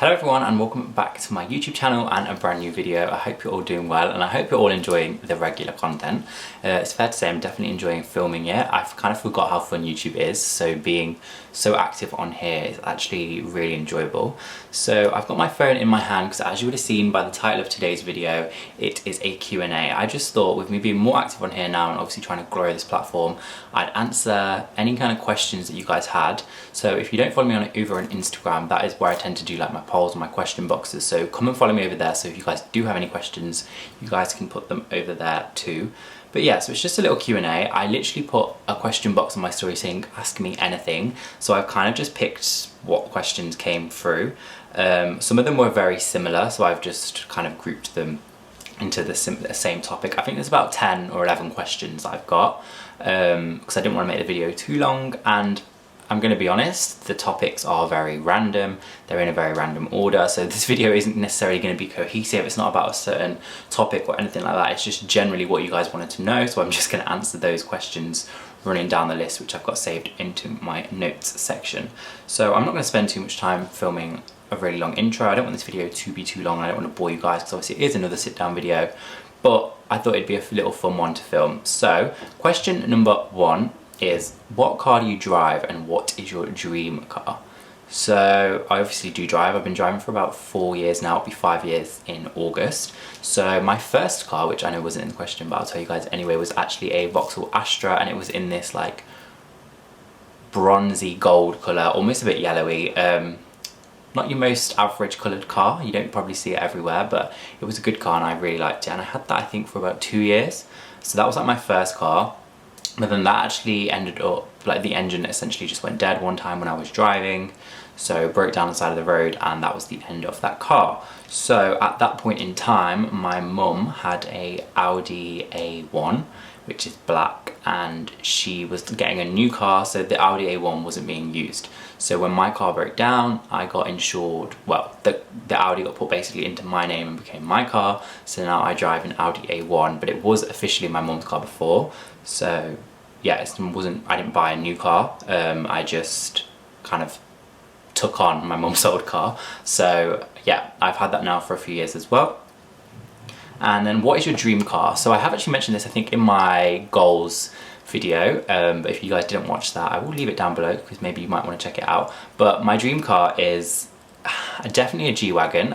Hello everyone and welcome back to my YouTube channel and a brand new video. I hope you're all doing well and I hope you're all enjoying the regular content. It's fair to say I'm definitely enjoying filming it. I've kind of forgot how fun YouTube is, so being so active on here is actually really enjoyable. So I've got my phone in my hand because, as you would have seen by the title of today's video, it is a Q&A. I just thought, with me being more active on here now and obviously trying to grow this platform, I'd answer any kind of questions that you guys had. So if you don't follow me on Instagram, that is where I tend to do like my polls and my question boxes, so come and follow me over there. So if you guys do have any questions, you guys can put them over there too. But yeah, so it's just a little Q&A. I literally put a question box on my story saying ask me anything, so I've kind of just picked what questions came through. Some of them were very similar, so I've just kind of grouped them into the same topic. I think there's about 10 or 11 questions I've got because I didn't want to make the video too long, and I'm going to be honest, the topics are very random. They're in a very random order, so this video isn't necessarily going to be cohesive. It's not about a certain topic or anything like that. It's just generally what you guys wanted to know, so I'm just going to answer those questions running down the list, which I've got saved into my notes section. So I'm not going to spend too much time filming a really long intro. I don't want this video to be too long. I don't want to bore you guys because obviously it is another sit down video, but I thought it'd be a little fun one to film. So question number 1 is, what car do you drive and what is your dream car? So I obviously do drive. I've been driving for about 4 years now. It'll be 5 years in August. So my first car, which I know wasn't in the question, but I'll tell you guys anyway, was actually a Vauxhall Astra, and it was in this like bronzy gold colour, almost a bit yellowy. Not your most average coloured car. You don't probably see it everywhere, but it was a good car and I really liked it. And I had that I think for about 2 years. So that was like my first car. But then that actually ended up, like the engine essentially just went dead one time when I was driving. So it broke down the side of the road and that was the end of that car. So at that point in time, my mum had a Audi A1, which is black, and she was getting a new car, so the Audi A1 wasn't being used. So when my car broke down, I got insured, well, the Audi got put basically into my name and became my car, so now I drive an Audi A1, but it was officially my mum's car before. So yeah, I didn't buy a new car, I just kind of took on my mum's old car. So yeah, I've had that now for a few years as well. And then what is your dream car? So I have actually mentioned this I think in my goals video, but if you guys didn't watch that, I will leave it down below because maybe you might want to check it out. But my dream car is definitely a G-Wagon.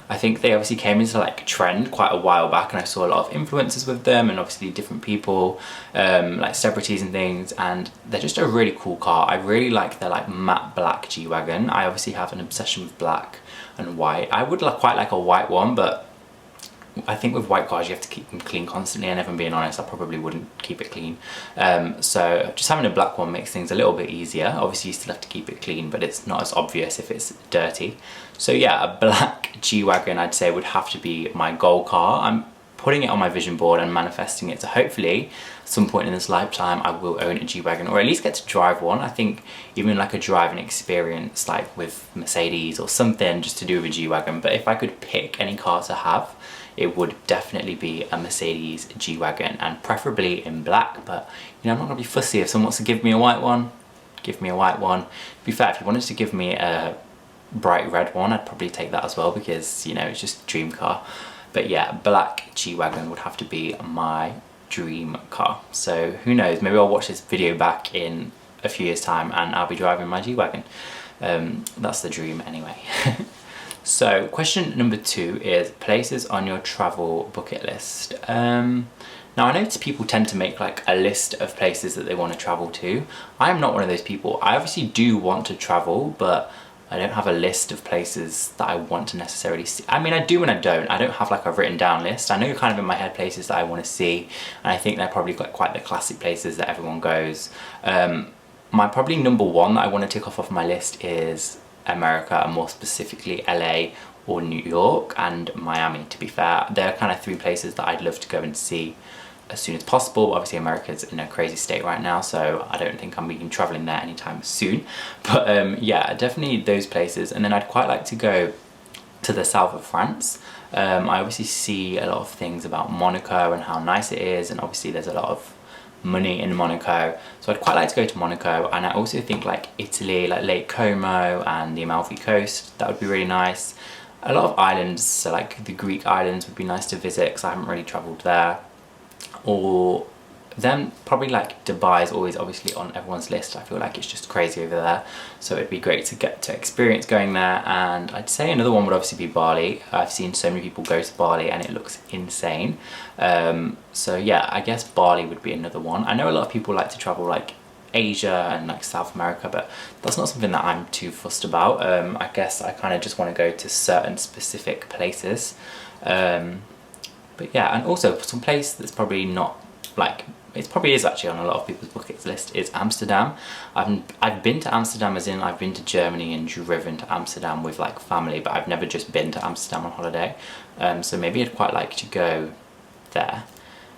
I think they obviously came into like a trend quite a while back, and I saw a lot of influencers with them and obviously different people, like celebrities and things, and they're just a really cool car. I really like their like matte black G-Wagon. I obviously have an obsession with black and white. I would quite like a white one, but I think with white cars you have to keep them clean constantly, and if I'm being honest, I probably wouldn't keep it clean. So just having a black one makes things a little bit easier. Obviously you still have to keep it clean, but it's not as obvious if it's dirty. So yeah, a black G-Wagon I'd say would have to be my goal car. I'm putting it on my vision board and manifesting it, so hopefully at some point in this lifetime I will own a G-Wagon, or at least get to drive one. I think even like a driving experience like with Mercedes or something just to do with a G-Wagon. But if I could pick any car to have, it would definitely be a Mercedes G-Wagon, and preferably in black. But you know, I'm not gonna be fussy. If someone wants to give me a white one, give me a white one. To be fair, if you wanted to give me a bright red one, I'd probably take that as well, because you know, it's just a dream car. But yeah, black G-Wagon would have to be my dream car. So who knows, maybe I'll watch this video back in a few years time and I'll be driving my G-Wagon. That's the dream anyway. So question number 2 is places on your travel bucket list. Now I notice people tend to make like a list of places that they want to travel to. I am not one of those people. I obviously do want to travel, but I don't have a list of places that I want to necessarily see. I mean, I do and I don't. I don't have like a written down list. I know kind of in my head places that I want to see, and I think they're probably quite the classic places that everyone goes. My probably number 1 that I want to tick off my list is America, and more specifically LA or New York and Miami. To be fair, they're kind of 3 places that I'd love to go and see as soon as possible. Obviously America's in a crazy state right now, so I don't think I'm even traveling there anytime soon, but yeah, definitely those places. And then I'd quite like to go to the south of France. I obviously see a lot of things about Monaco and how nice it is, and obviously there's a lot of money in Monaco. So I'd quite like to go to Monaco, and I also think like Italy, like Lake Como and the Amalfi Coast, that would be really nice. A lot of islands, so like the Greek islands would be nice to visit because I haven't really travelled there. Or then probably like Dubai is always obviously on everyone's list. I feel like it's just crazy over there, so it'd be great to get to experience going there. And I'd say another one would obviously be Bali. I've seen so many people go to Bali and it looks insane. So yeah, I guess Bali would be another one. I know a lot of people like to travel like Asia and like South America, but that's not something that I'm too fussed about. I guess I kind of just want to go to certain specific places. But yeah, and also some place that's probably not like, it probably is actually on a lot of people's bucket list, is Amsterdam. I've been to Amsterdam, as in I've been to Germany and driven to Amsterdam with like family, but I've never just been to Amsterdam on holiday. So maybe I'd quite like to go there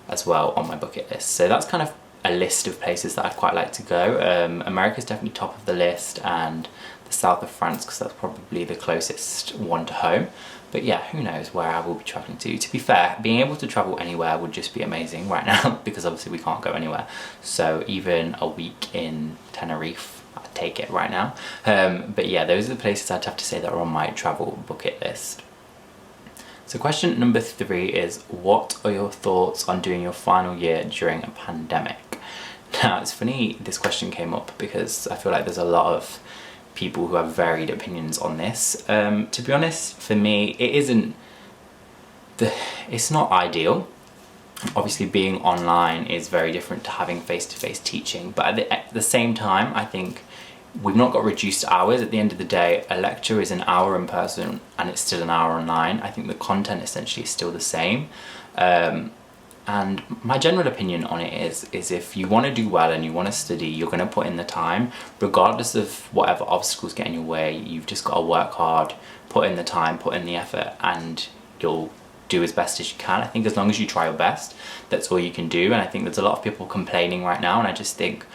as well on my bucket list. So that's kind of a list of places that I'd quite like to go. America's definitely top of the list, and the south of France, because that's probably the closest one to home. But yeah, who knows where I will be travelling to. To be fair, being able to travel anywhere would just be amazing right now, because obviously we can't go anywhere. So even a week in Tenerife, I'd take it right now. But yeah, those are the places I'd have to say that are on my travel bucket list. So question number 3 is, what are your thoughts on doing your final year during a pandemic? Now, it's funny this question came up because I feel like there's a lot of people who have varied opinions on this. To be honest, for me, it's not ideal. Obviously being online is very different to having face-to-face teaching, but at the same time, I think we've not got reduced hours. At the end of the day, a lecture is an hour in person and it's still an hour online. I think the content essentially is still the same. And my general opinion on it is if you want to do well and you want to study, you're going to put in the time, regardless of whatever obstacles get in your way. You've just got to work hard, put in the time, put in the effort, and you'll do as best as you can. I think as long as you try your best, that's all you can do. And I think there's a lot of people complaining right now, and I just think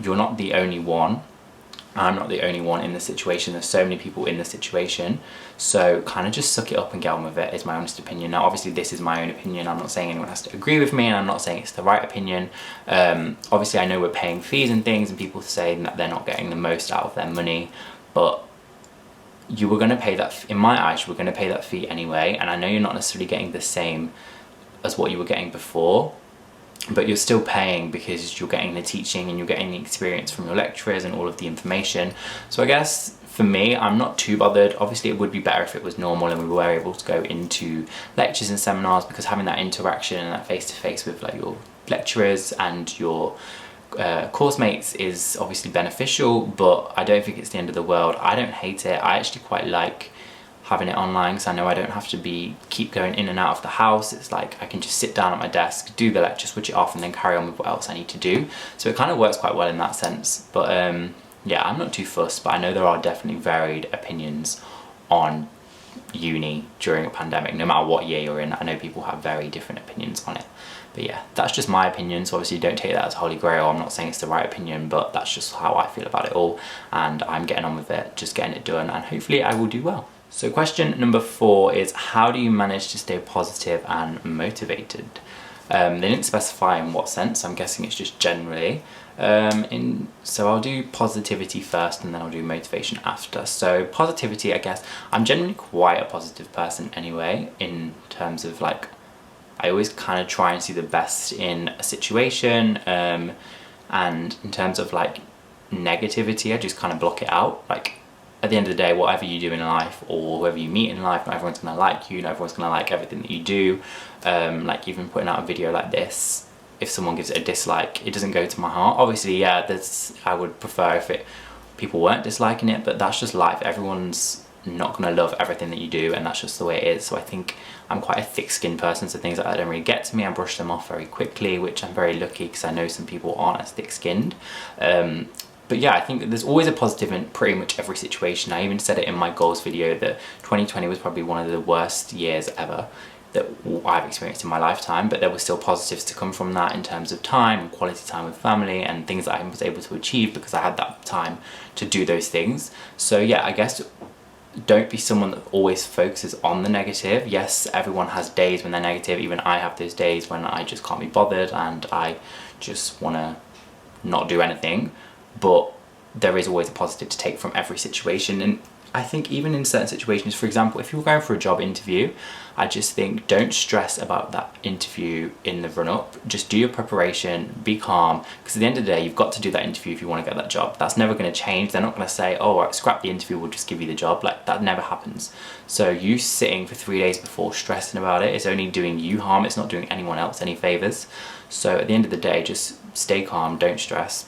you're not the only one. I'm not the only one in the situation. There's so many people in the situation, so kind of just suck it up and get on with it, is my honest opinion. Now obviously this is my own opinion, I'm not saying anyone has to agree with me, and I'm not saying it's the right opinion. Obviously I know we're paying fees and things, and people saying that they're not getting the most out of their money, but you were going to pay that, in my eyes, you were going to pay that fee anyway, and I know you're not necessarily getting the same as what you were getting before, but you're still paying because you're getting the teaching and you're getting the experience from your lecturers and all of the information. So I guess for me, I'm not too bothered. Obviously it would be better if it was normal and we were able to go into lectures and seminars, because having that interaction and that face-to-face with like your lecturers and your course mates is obviously beneficial, but I don't think it's the end of the world. I don't hate it. I actually quite like having it online, because I know I don't have to keep going in and out of the house. It's like I can just sit down at my desk, do the lecture, switch it off, and then carry on with what else I need to do. So it kind of works quite well in that sense. But yeah, I'm not too fussed, but I know there are definitely varied opinions on uni during a pandemic, no matter what year you're in. I know people have very different opinions on it. But yeah, that's just my opinion, so obviously don't take that as holy grail. I'm not saying it's the right opinion, but that's just how I feel about it all, and I'm getting on with it, just getting it done, and hopefully I will do well. So question number 4 is, how do you manage to stay positive and motivated? They didn't specify in what sense, I'm guessing it's just generally. So I'll do positivity first and then I'll do motivation after. So positivity, I guess, I'm generally quite a positive person anyway, in terms of like, I always kind of try and see the best in a situation, and in terms of like negativity, I just kind of block it out. Like, at the end of the day, whatever you do in life or whoever you meet in life, not everyone's going to like you, not everyone's going to like everything that you do. Like even putting out a video like this, if someone gives it a dislike, it doesn't go to my heart. Obviously, yeah, I would prefer if people weren't disliking it, but that's just life. Everyone's not going to love everything that you do, and that's just the way it is. So I think I'm quite a thick-skinned person, so things like that don't really get to me. I brush them off very quickly, which I'm very lucky, because I know some people aren't as thick-skinned. But yeah, I think there's always a positive in pretty much every situation. I even said it in my goals video that 2020 was probably one of the worst years ever that I've experienced in my lifetime, but there were still positives to come from that in terms of time and quality time with family and things that I was able to achieve because I had that time to do those things. So yeah, I guess don't be someone that always focuses on the negative. Yes, everyone has days when they're negative. Even I have those days when I just can't be bothered and I just want to not do anything. But there is always a positive to take from every situation. And I think even in certain situations, for example, if you're going for a job interview, I just think don't stress about that interview in the run-up. Just do your preparation, be calm, because at the end of the day, you've got to do that interview if you want to get that job. That's never going to change. They're not going to say, oh, right, scrap the interview, we'll just give you the job. Like, that never happens. So you sitting for 3 days before stressing about it is only doing you harm. It's not doing anyone else any favors. So at the end of the day, just stay calm, don't stress,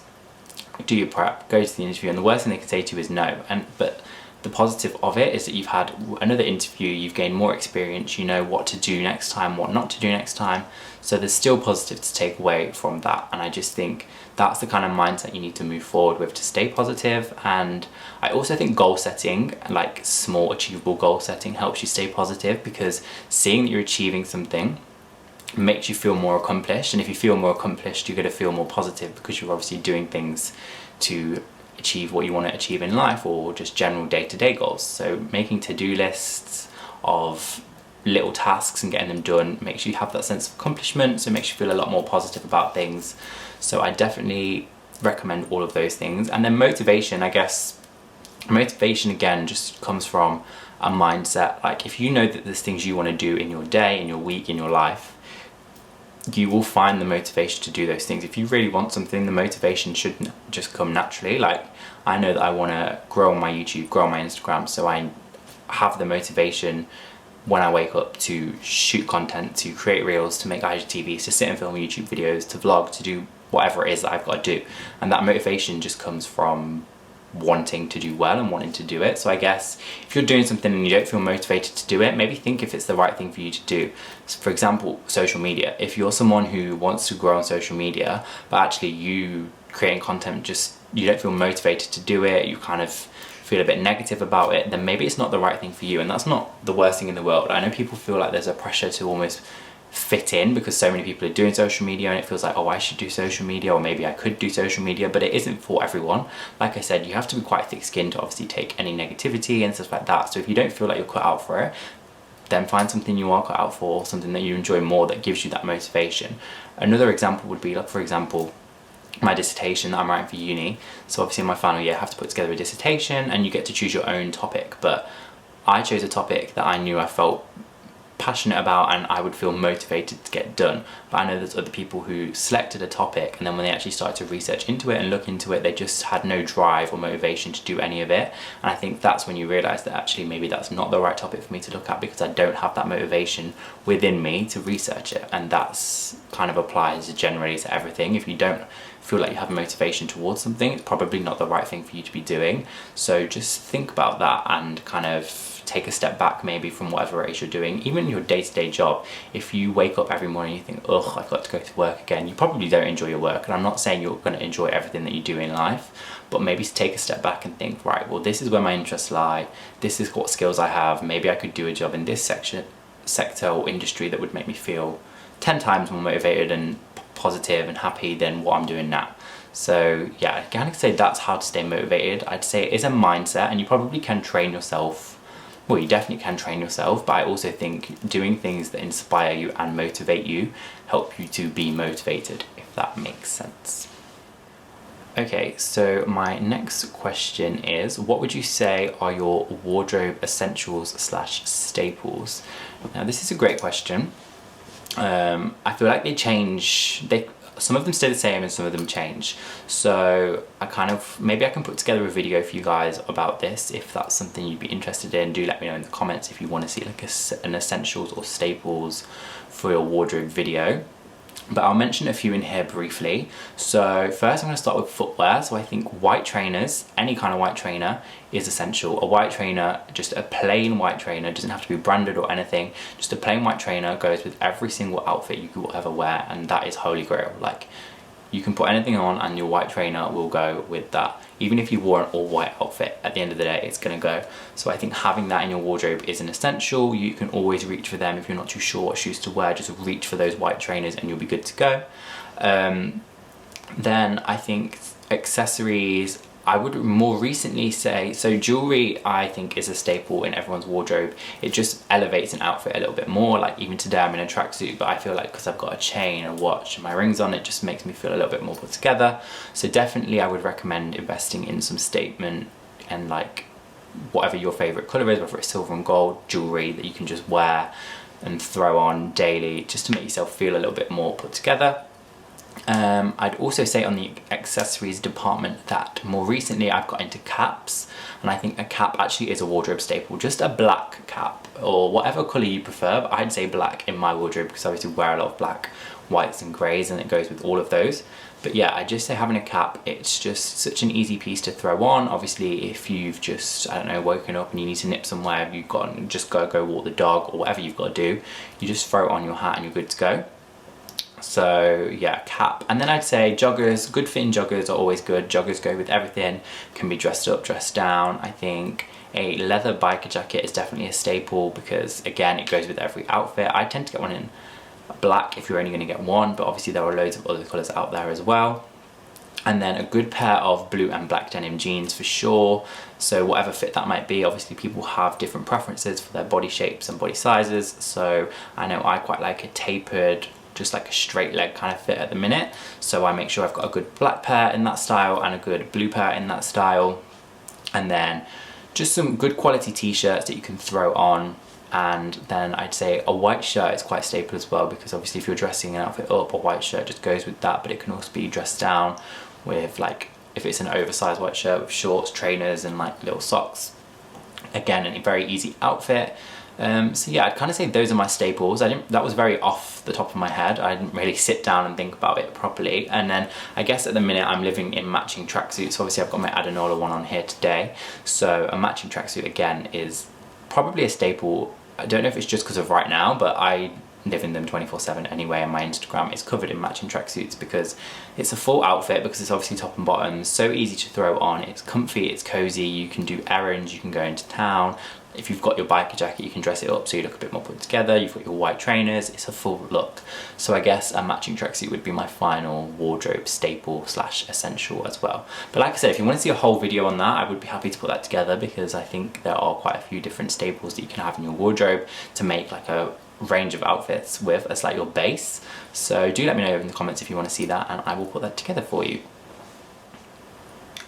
do your prep, go to the interview, and the worst thing they can say to you is no. But the positive of it is that you've had another interview, you've gained more experience, you know what to do next time, what not to do next time. So there's still positive to take away from that. And I just think that's the kind of mindset you need to move forward with to stay positive. And I also think goal setting, like small achievable goal setting, helps you stay positive, because seeing that you're achieving something makes you feel more accomplished. And if you feel more accomplished, you're going to feel more positive, because you're obviously doing things to achieve what you want to achieve in life, or just general day-to-day goals. So making to-do lists of little tasks and getting them done makes you have that sense of accomplishment, so it makes you feel a lot more positive about things. So I definitely recommend all of those things. And then motivation, I guess motivation again just comes from a mindset. Like, if you know that there's things you want to do in your day, in your week, in your life, you will find the motivation to do those things. If you really want something, the motivation should just come naturally. Like, I know that I want to grow on my YouTube, grow on my Instagram, so I have the motivation when I wake up to shoot content, to create reels, to make IGTVs, to sit and film YouTube videos, to vlog, to do whatever it is that I've got to do. And that motivation just comes from wanting to do well and wanting to do it. So I guess if you're doing something and you don't feel motivated to do it, maybe think if it's the right thing for you to do. So for example, social media. If you're someone who wants to grow on social media, but actually you creating content, just you don't feel motivated to do it, you kind of feel a bit negative about it, then maybe it's not the right thing for you. And that's not the worst thing in the world. I know people feel like there's a pressure to almost fit in because so many people are doing social media, and it feels like, oh, I should do social media, or maybe I could do social media, but it isn't for everyone. Like I said, you have to be quite thick-skinned to obviously take any negativity and stuff like that. So if you don't feel like you're cut out for it, then find something you are cut out for, something that you enjoy more, that gives you that motivation. Another example would be, like, for example, my dissertation that I'm writing for uni. So obviously in my final year I have to put together a dissertation, and you get to choose your own topic, but I chose a topic that I knew I felt passionate about and I would feel motivated to get done. But I know there's other people who selected a topic, and then when they actually started to research into it and look into it, they just had no drive or motivation to do any of it. And I think that's when you realise that actually maybe that's not the right topic for me to look at, because I don't have that motivation within me to research it. And that's kind of applies generally to everything. If you don't feel like you have motivation towards something, it's probably not the right thing for you to be doing. So just think about that and kind of take a step back maybe from whatever it is you're doing. Even your day-to-day job, if you wake up every morning and you think, ugh, I've got to go to work again, you probably don't enjoy your work. And I'm not saying you're going to enjoy everything that you do in life, but maybe take a step back and think, right, well, this is where my interests lie, this is what skills I have, maybe I could do a job in this sector or industry that would make me feel 10 times more motivated and positive and happy than what I'm doing now. So yeah, I kind of say that's how to stay motivated. I'd say it is a mindset, and you probably can train yourself. Well, you definitely can train yourself, but I also think doing things that inspire you and motivate you help you to be motivated, if that makes sense. Okay, so my next question is, what would you say are your wardrobe essentials / staples? Now, this is a great question. I feel like they change, some of them stay the same and some of them change. So maybe I can put together a video for you guys about this. If that's something you'd be interested in, do let me know in the comments if you want to see like an essentials or staples for your wardrobe video. But I'll mention a few in here briefly. So first I'm going to start with footwear. So I think white trainers, any kind of white trainer is essential. A white trainer, just a plain white trainer, doesn't have to be branded or anything. Just a plain white trainer goes with every single outfit you could ever wear, and that is holy grail. Like, you can put anything on and your white trainer will go with that. Even if you wore an all white outfit, at the end of the day, it's gonna go. So I think having that in your wardrobe is an essential. You can always reach for them. If you're not too sure what shoes to wear, just reach for those white trainers and you'll be good to go. Then I think accessories I would more recently say, so jewelry I think is a staple in everyone's wardrobe. It just elevates an outfit a little bit more. Like even today I'm in a tracksuit, but I feel like because I've got a chain, a watch, and my rings on, it just makes me feel a little bit more put together. So definitely I would recommend investing in some statement and like whatever your favorite color is, whether it's silver and gold jewelry that you can just wear and throw on daily just to make yourself feel a little bit more put together. I'd also say on the accessories department that more recently I've got into caps, and I think a cap actually is a wardrobe staple. Just a black cap or whatever colour you prefer, but I'd say black in my wardrobe because I obviously wear a lot of black, whites and greys, and it goes with all of those. But yeah, I just say having a cap, it's just such an easy piece to throw on. Obviously if you've just, I don't know, woken up and you need to nip somewhere, you've got to just go walk the dog or whatever you've got to do, you just throw it on your hat and you're good to go. So yeah, cap. And then I'd say joggers, good fitting joggers are always good. Joggers go with everything, can be dressed up, dressed down. I think a leather biker jacket is definitely a staple because again, it goes with every outfit. I tend to get one in black if you're only going to get one, but obviously there are loads of other colours out there as well. And then a good pair of blue and black denim jeans for sure. So whatever fit that might be, obviously people have different preferences for their body shapes and body sizes. So I know I quite like a tapered, just like a straight leg kind of fit at the minute. So I make sure I've got a good black pair in that style and a good blue pair in that style. And then just some good quality t-shirts that you can throw on. And then I'd say a white shirt is quite staple as well, because obviously if you're dressing an outfit up, a white shirt just goes with that, but it can also be dressed down with, like, if it's an oversized white shirt with shorts, trainers and like little socks. Again, a very easy outfit. So yeah, I'd kind of say those are my staples. That was very off the top of my head. I didn't really sit down and think about it properly. And then I guess at the minute I'm living in matching tracksuits. Obviously I've got my Adenola one on here today. So a matching tracksuit again is probably a staple. I don't know if it's just because of right now, but I live in them 24/7 anyway, and my Instagram is covered in matching tracksuits because it's a full outfit, because it's obviously top and bottom, so easy to throw on, it's comfy, it's cozy, you can do errands, you can go into town. If you've got your biker jacket, you can dress it up so you look a bit more put together. You've got your white trainers, it's a full look. So I guess a matching tracksuit would be my final wardrobe staple / essential as well. But like I said, if you want to see a whole video on that, I would be happy to put that together, because I think there are quite a few different staples that you can have in your wardrobe to make like a range of outfits with as like your base. So do let me know in the comments if you want to see that, and I will put that together for you.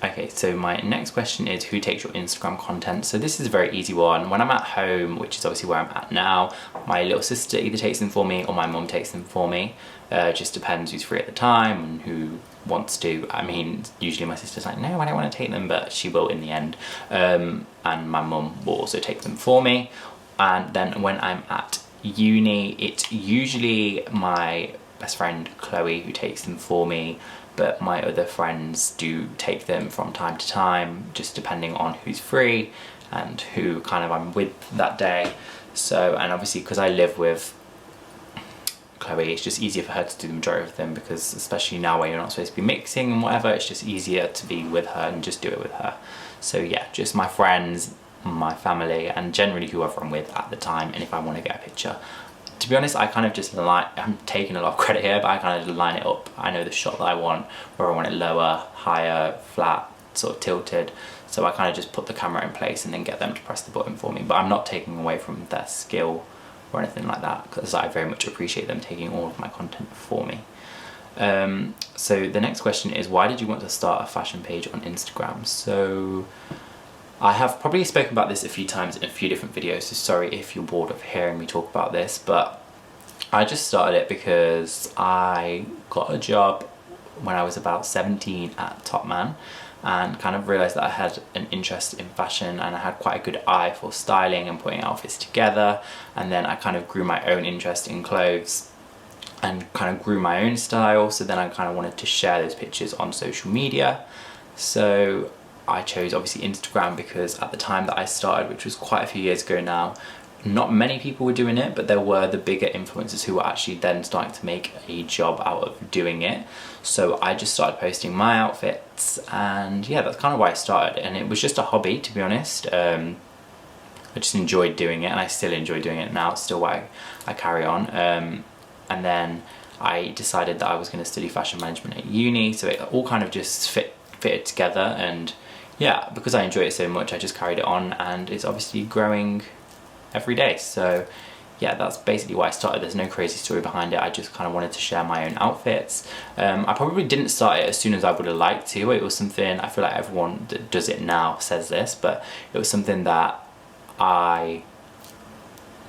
Okay, so my next question is, who takes your Instagram content? So this is a very easy one. When I'm at home, which is obviously where I'm at now, my little sister either takes them for me or my mum takes them for me. Just depends who's free at the time and who wants to. I mean, usually my sister's like, no, I don't want to take them, but she will in the end. And my mum will also take them for me. And then when I'm at uni, it's usually my best friend Chloe who takes them for me, but my other friends do take them from time to time, just depending on who's free and who kind of I'm with that day. So, and obviously because I live with Chloe, it's just easier for her to do the majority of them, because especially now where you're not supposed to be mixing and whatever, it's just easier to be with her and just do it with her. So yeah, just my friends, my family, and generally whoever I'm with at the time, and if I want to get a picture. To be honest, I kind of just I'm taking a lot of credit here, but I kind of line it up. I know the shot that I want, where I want it lower, higher, flat, sort of tilted. So I kind of just put the camera in place and then get them to press the button for me. But I'm not taking away from their skill or anything like that, because I very much appreciate them taking all of my content for me. So the next question is, why did you want to start a fashion page on Instagram? So I have probably spoken about this a few times in a few different videos, so sorry if you're bored of hearing me talk about this, but I just started it because I got a job when I was about 17 at Topman, and kind of realised that I had an interest in fashion and I had quite a good eye for styling and putting outfits together. And then I kind of grew my own interest in clothes and kind of grew my own style, so then I kind of wanted to share those pictures on social media. So I chose obviously Instagram because at the time that I started, which was quite a few years ago now, not many people were doing it, but there were the bigger influencers who were actually then starting to make a job out of doing it. So I just started posting my outfits, and yeah, that's kind of why I started. And it was just a hobby, to be honest. I just enjoyed doing it, and I still enjoy doing it now. It's still why I carry on. And then I decided that I was going to study fashion management at uni, so it all kind of just fitted together. And yeah, because I enjoy it so much, I just carried it on, and it's obviously growing every day. So yeah, that's basically why I started. There's no crazy story behind it. I just kind of wanted to share my own outfits. I probably didn't start it as soon as I would have liked to. It was something, I feel like everyone that does it now says this, but it was something that I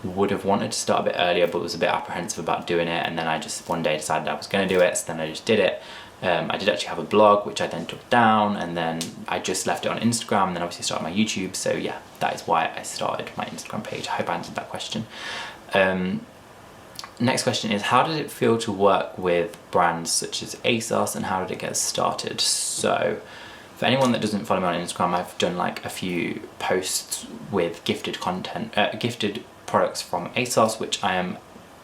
would have wanted to start a bit earlier, but was a bit apprehensive about doing it, and then I just one day decided I was going to do it, so then I just did it. I did actually have a blog, which I then took down, and then I just left it on Instagram, and then obviously started my YouTube. So yeah, that is why I started my Instagram page. I hope I answered that question. Next question is, how did it feel to work with brands such as ASOS, and how did it get started? So for anyone that doesn't follow me on Instagram, I've done like a few posts with gifted content, gifted products from ASOS, which I am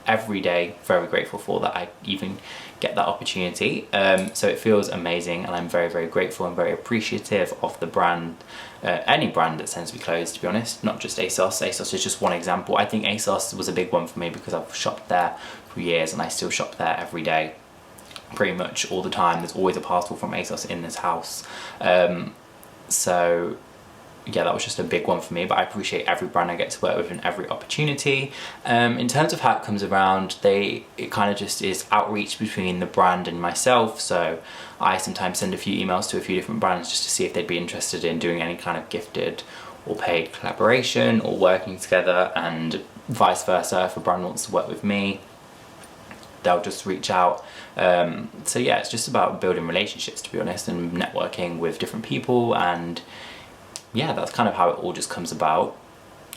every day very grateful for that I even get that opportunity. So it feels amazing, and I'm very, very grateful and very appreciative of the brand, any brand that sends me clothes, to be honest, not just ASOS. ASOS is just one example. I think ASOS was a big one for me because I've shopped there for years, and I still shop there every day, pretty much all the time. There's always a parcel from ASOS in this house. So yeah, that was just a big one for me, but I appreciate every brand I get to work with and every opportunity. In terms of how it comes around, it kind of just is outreach between the brand and myself. So I sometimes send a few emails to a few different brands just to see if they'd be interested in doing any kind of gifted or paid collaboration or working together, and vice versa. If a brand wants to work with me, they'll just reach out. So yeah, it's just about building relationships, to be honest, and networking with different people, and yeah, that's kind of how it all just comes about.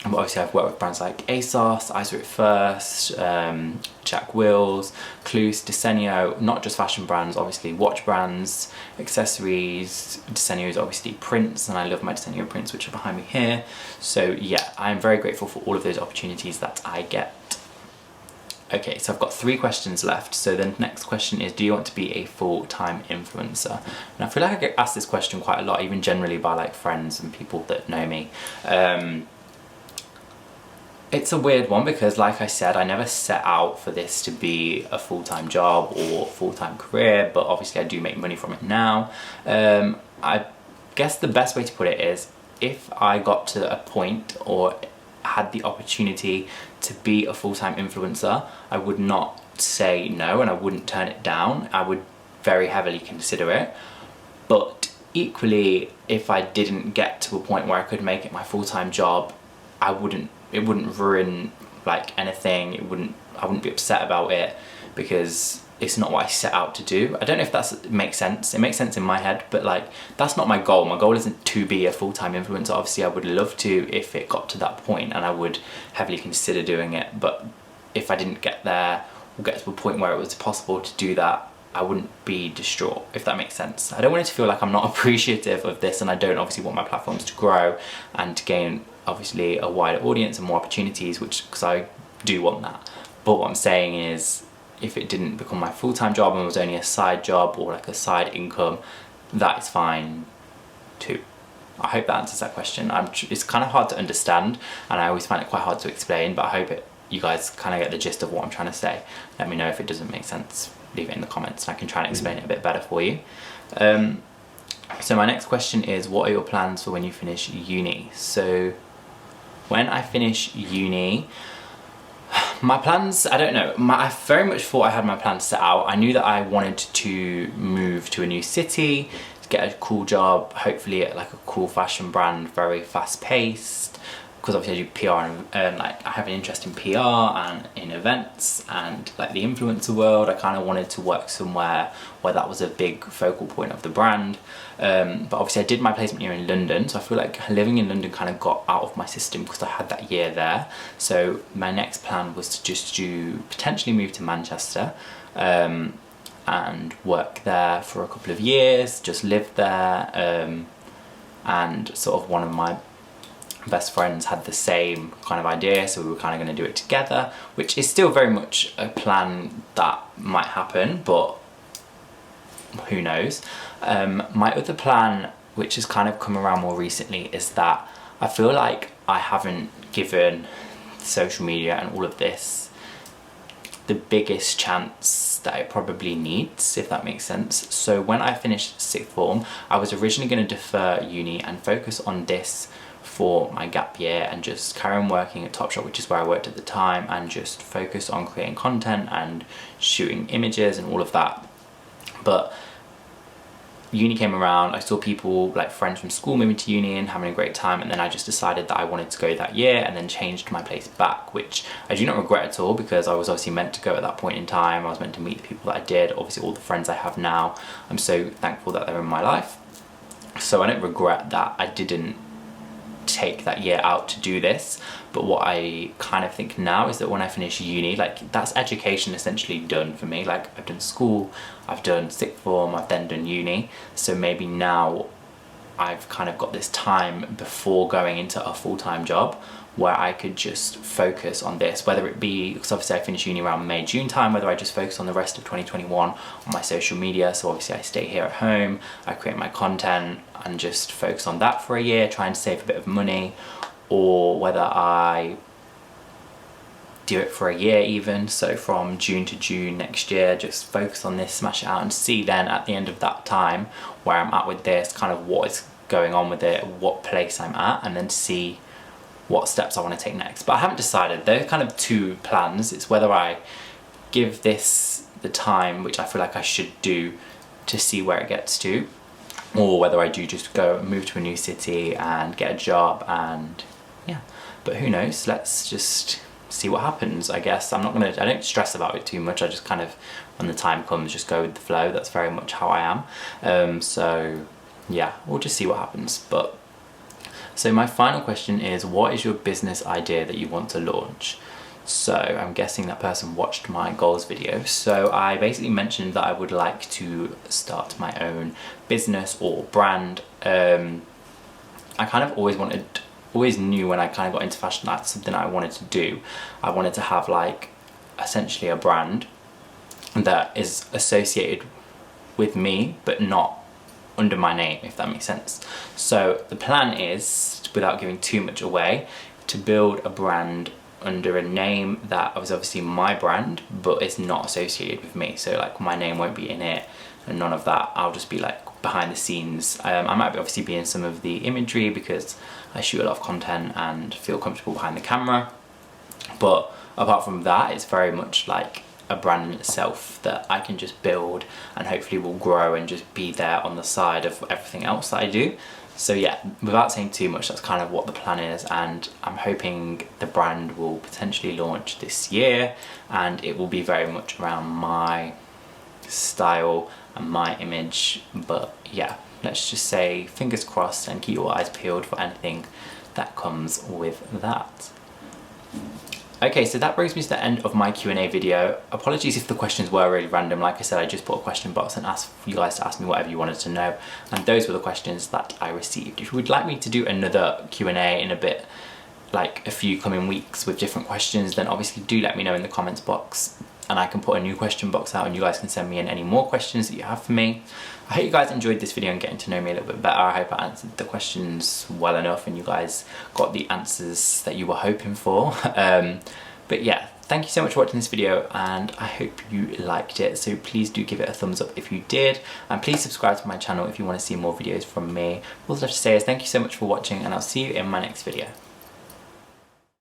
And obviously I've worked with brands like ASOS, I Saw It First, Jack Wills, Cluse, Desenio, not just fashion brands, obviously watch brands, accessories. Desenio is obviously prints, and I love my Desenio prints, which are behind me here. So yeah, I'm very grateful for all of those opportunities that I get. Okay, so I've got 3 questions left. So the next question is, do you want to be a full-time influencer? And I feel like I get asked this question quite a lot, even generally by like friends and people that know me. It's a weird one because, like I said, I never set out for this to be a full-time job or full-time career, but obviously I do make money from it now. I guess the best way to put it is, if I got to a point or had the opportunity to be a full-time influencer, I would not say no, and I wouldn't turn it down. I would very heavily consider it. But equally, if I didn't get to a point where I could make it my full-time job, it wouldn't ruin like anything. I wouldn't be upset about it, because it's not what I set out to do. I don't know if that makes sense. It makes sense in my head, but like, that's not my goal. My goal isn't to be a full-time influencer. Obviously I would love to if it got to that point, and I would heavily consider doing it. But if I didn't get there or get to a point where it was possible to do that, I wouldn't be distraught, if that makes sense. I don't want it to feel like I'm not appreciative of this, and I don't obviously want my platforms to grow and to gain obviously a wider audience and more opportunities, because I do want that. But what I'm saying is, if it didn't become my full-time job and was only a side job or like a side income, that is fine too. I hope that answers that question. It's kind of hard to understand, and I always find it quite hard to explain, but I hope you guys kind of get the gist of what I'm trying to say. Let me know if it doesn't make sense. Leave it in the comments and I can try and explain it a bit better for you. So my next question is, what are your plans for when you finish uni? So when I finish uni, my plans, I don't know, I very much thought I had my plans set out. I knew that I wanted to move to a new city, to get a cool job, hopefully at like a cool fashion brand, very fast paced, because obviously I do PR and like I have an interest in PR and in events and like the influencer world. I kind of wanted to work somewhere where that was a big focal point of the brand. But obviously I did my placement year in London, so I feel like living in London kind of got out of my system because I had that year there. So my next plan was to just potentially move to Manchester and work there for a couple of years, just live there, and sort of one of my best friends had the same kind of idea, so we were kind of going to do it together, which is still very much a plan that might happen, but who knows. My other plan, which has kind of come around more recently, is that I feel like I haven't given social media and all of this the biggest chance that it probably needs, if that makes sense. So when I finished sixth form, I was originally going to defer uni and focus on this for my gap year and just carry on working at Topshop, which is where I worked at the time, and just focus on creating content and shooting images and all of that. But uni came around, I saw people, like friends from school, moving to uni and having a great time, and then I just decided that I wanted to go that year, and then changed my place back, which I do not regret at all, because I was obviously meant to go at that point in time. I was meant to meet the people that I did. Obviously all the friends I have now, I'm so thankful that they're in my life. So I don't regret that I didn't take that year out to do this. But what I kind of think now is that when I finish uni, like, that's education essentially done for me. Like, I've done school, I've done sixth form, I've then done uni, so maybe now I've kind of got this time before going into a full-time job where I could just focus on this, whether it be, because obviously I finished uni around May, June time, whether I just focus on the rest of 2021 on my social media. So obviously I stay here at home, I create my content and just focus on that for a year, try and save a bit of money, or whether I do it for a year even, so from June to June next year, just focus on this, smash it out, and see then at the end of that time where I'm at with this, kind of what is going on with it, what place I'm at, and then see what steps I want to take next. But I haven't decided. There are kind of two plans. It's whether I give this the time which I feel like I should do to see where it gets to, or whether I do just go and move to a new city and get a job, and yeah. But who knows, let's just see what happens, I guess. I don't stress about it too much. I just kind of, when the time comes, just go with the flow. That's very much how I am. So yeah, we'll just see what happens. But so my final question is, what is your business idea that you want to launch? So I'm guessing that person watched my goals video. So I basically mentioned that I would like to start my own business or brand. I kind of always knew when I kind of got into fashion that's something I wanted to do. I wanted to have like essentially a brand that is associated with me but not under my name, if that makes sense. So the plan is, without giving too much away, to build a brand under a name that was obviously my brand but it's not associated with me. So like my name won't be in it and none of that. I'll just be like behind the scenes. I might obviously be in some of the imagery because I shoot a lot of content and feel comfortable behind the camera, but apart from that, it's very much like a brand in itself that I can just build and hopefully will grow and just be there on the side of everything else that I do. So yeah, without saying too much, that's kind of what the plan is, and I'm hoping the brand will potentially launch this year and it will be very much around my style and my image. But yeah, let's just say fingers crossed and keep your eyes peeled for anything that comes with that. Okay, so that brings me to the end of my Q&A video. Apologies if the questions were really random. Like I said, I just put a question box and asked you guys to ask me whatever you wanted to know, and those were the questions that I received. If you would like me to do another Q&A in a bit, like a few coming weeks with different questions, then obviously do let me know in the comments box, and I can put a new question box out and you guys can send me in any more questions that you have for me. I hope you guys enjoyed this video and getting to know me a little bit better. I hope I answered the questions well enough and you guys got the answers that you were hoping for. But yeah, thank you so much for watching this video and I hope you liked it. So please do give it a thumbs up if you did, and please subscribe to my channel if you want to see more videos from me. All I have to say is thank you so much for watching and I'll see you in my next video.